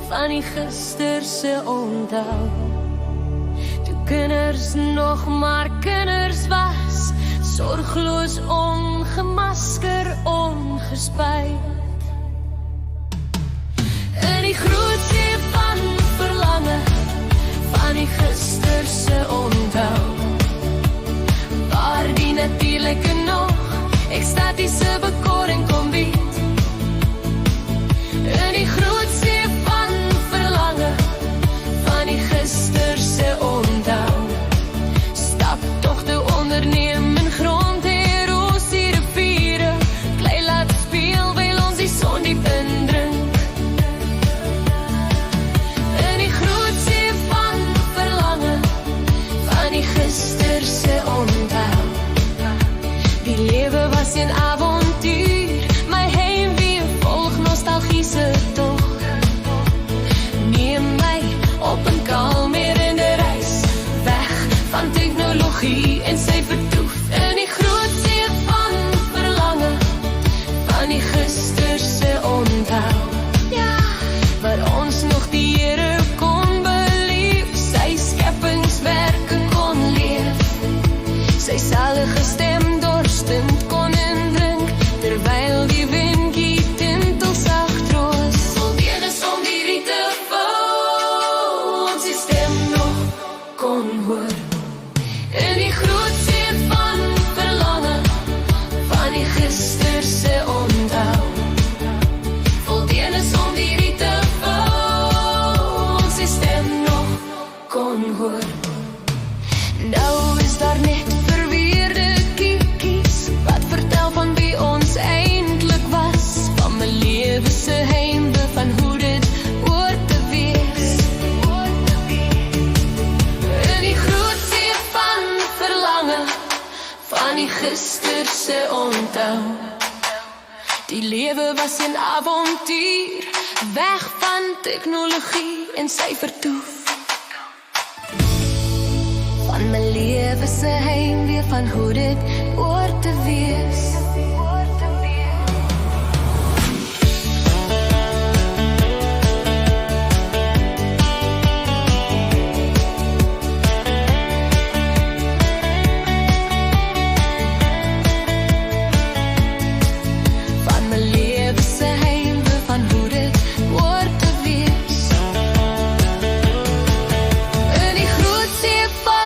van die gisterse onthou. Toe kinders nog maar kinders was, sorgloos, ongemasker, ongespuit. In die groot see van verlange, van die gisterse onthou, waar die natuurlijke nog ekstatiese bekoring kom bied. In die groot see van verlange, van die gisterse onthou, staptogte onderneem in grond, erosie, riviere, klei laat speel, wil ons die son diep indrink. In die groot see van verlange, van die gisterse onthou, die lewe was een avontuur, my heimwee volg nostalgiese tog. Neem my op een kalmerende reis, weg van technologie en sy vertoef. In die groot see van verlange, van die gisterse onthou, ja, waar ons nog die Here kon beleef, sy skepingswerke kon leef, sy salige stem dorstend kon indrink, terwyl die windjie tintelzacht roos, voldenis om die riete val, ons die stem nog kon hoor. In die groot see van verlange, van die gisterse onthou, voldenis om die riete val, ons die stem nog kon hoor. Nou is daar net verweerde kiekies, wat vertel van wie ons eindelijk was, van my lewe se heimwe, van hoe dit hoort te wees. In die groot see van verlange, van die gisterse onthou, die lewe was een avontuur, weg van technologie en sy vertoef. Van my lewe se heimwee, van hoe dit hoort te wees.